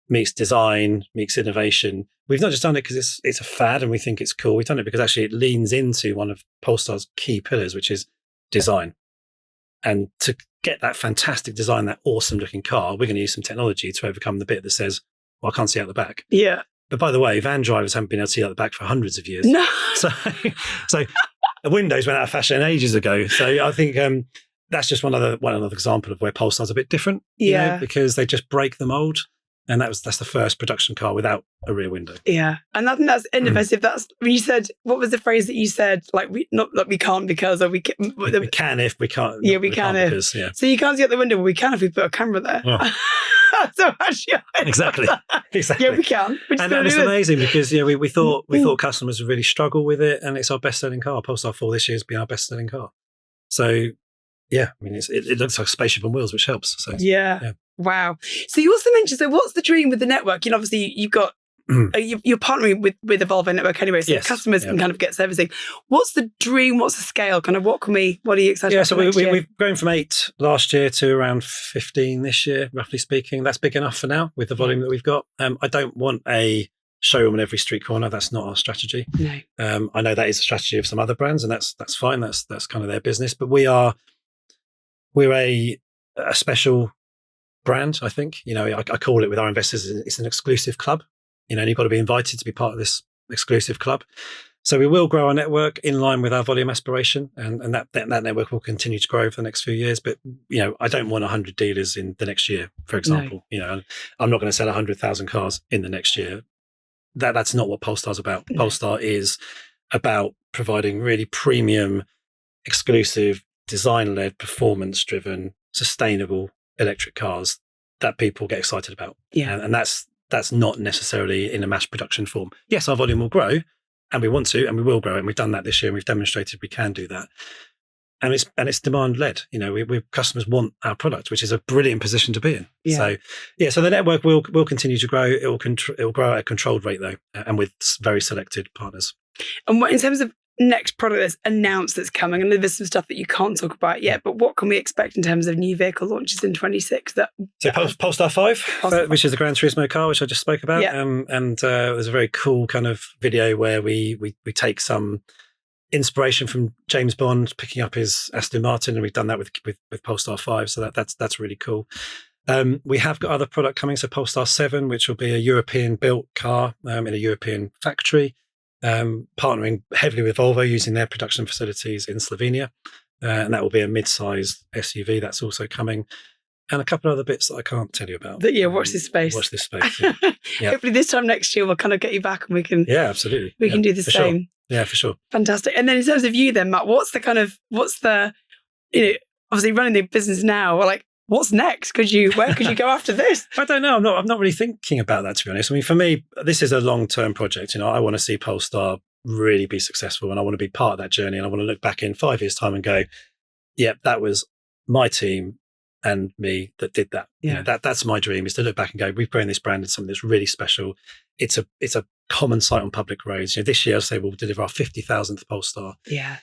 meets design, meets innovation. We've not just done it because it's a fad and we think it's cool. We've done it because actually it leans into one of Polestar's key pillars, which is design. And to get that fantastic design, that awesome looking car, we're going to use some technology to overcome the bit that says, well, I can't see out the back. Yeah. But by the way, van drivers haven't been able to see out the back for hundreds of years. No. So the windows went out of fashion ages ago. So I think that's just one other example of where Polestar's a bit different. Because they just break the mold. And that's the first production car without a rear window. Yeah. And I think that's innovative. That's when you said, what was the phrase that you said? Like, we can't because, or we can if we can't. Yeah, we can if. Because, yeah. So you can't see out the window, but we can if we put a camera there. Yeah. So actually, Exactly. yeah, we can. And it's amazing because we thought customers would really struggle with it, and it's our best-selling car. Polestar 4 this year has been our best-selling car. So yeah, I mean, it looks like a spaceship on wheels, which helps. So yeah. Wow. So you also mentioned, so what's the dream with the network? Obviously you've got you're partnering with Evolvo Network anyway, so customers can kind of get servicing. What's the dream? What's the scale? Kind of what are you excited about? Yeah, so we've grown from 8 last year to around 15 this year, roughly speaking. That's big enough for now with the volume that we've got. I don't want a showroom on every street corner. That's not our strategy. No. I know that is a strategy of some other brands, and that's fine. That's kind of their business. But we're a special brand, I think. I call it with our investors, it's an exclusive club. And you've got to be invited to be part of this exclusive club. So we will grow our network in line with our volume aspiration, and that network will continue to grow for the next few years. But I don't want 100 dealers in the next year, for example. No. I'm not going to sell 100,000 cars in the next year. That's not what Polestar's about. No. Polestar is about providing really premium, exclusive, design-led, performance-driven, sustainable electric cars that people get excited about. Yeah, and that's not necessarily in a mass production form. Yes, our volume will grow, and we want to, and we will grow, and we've done that this year, and we've demonstrated we can do that. And it's demand led. We customers want our product, which is a brilliant position to be in. Yeah. So the network will continue to grow. It will grow at a controlled rate though, and with very selected partners. And what in terms of next product that's announced that's coming, I know there's some stuff that you can't talk about yet, but what can we expect in terms of new vehicle launches in 26? So Polestar 5, which is the Gran Turismo car, which I just spoke about. Yeah. And there's a very cool kind of video where we take some inspiration from James Bond picking up his Aston Martin, and we've done that with Polestar 5. So that's really cool. We have got other product coming. So Polestar 7, which will be a European built car in a European factory. Partnering heavily with Volvo, using their production facilities in Slovenia, and that will be a mid-sized SUV that's also coming, and a couple of other bits that I can't tell you about. Watch this space. Yeah. Hopefully this time next year we'll kind of get you back, and we can absolutely we can do the same. Sure. Yeah, for sure. Fantastic. And then in terms of you then, Matt, what's the obviously running the business now, what's next? Where could you go after this? I don't know. I'm not really thinking about that, to be honest. I mean, for me, this is a long-term project. I want to see Polestar really be successful, and I want to be part of that journey. And I want to look back in 5 years' time and go, yeah, that was my team and me that did that. Yeah. That's my dream, is to look back and go, we've grown this brand into something that's really special. It's a common sight on public roads. This year, I'll say we'll deliver our 50,000th Polestar. Yeah.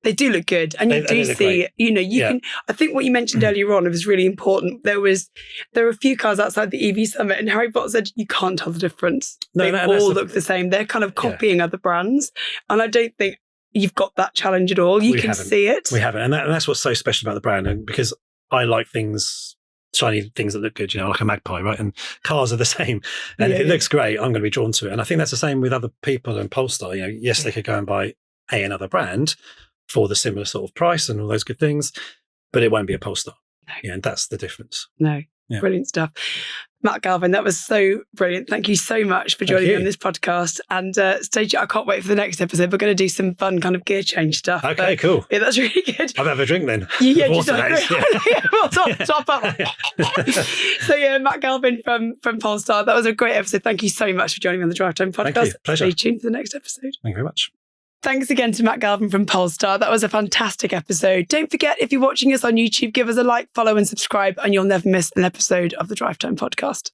They do look good, and you do see. Can. I think what you mentioned earlier on was really important. There were a few cars outside the EV Summit, and Harry Potter said you can't tell the difference. They all look the same. They're kind of copying other brands, and I don't think you've got that challenge at all. You can see it. We haven't, and that's what's so special about the brand. And because I like shiny things that look good, like a Magpie, right? And cars are the same. And if it looks great, I'm going to be drawn to it. And I think that's the same with other people and Polestar. Yes, they could go and buy another brand for the similar sort of price and all those good things, but it won't be a Polestar. No. Yeah, and that's the difference. No. Yeah. Brilliant stuff. Matt Galvin, that was so brilliant. Thank you so much for joining me on this podcast. And stay tuned. I can't wait for the next episode. We're going to do some fun kind of gear change stuff. Okay, cool. Yeah, that's really good. I'll have a drink then. Yeah, just top up. So Matt Galvin from Polestar. That was a great episode. Thank you so much for joining me on the Drivetime Podcast. Thank you. Pleasure. Stay tuned for the next episode. Thank you very much. Thanks again to Matt Galvin from Polestar. That was a fantastic episode. Don't forget, if you're watching us on YouTube, give us a like, follow and subscribe, and you'll never miss an episode of the Drivetime Podcast.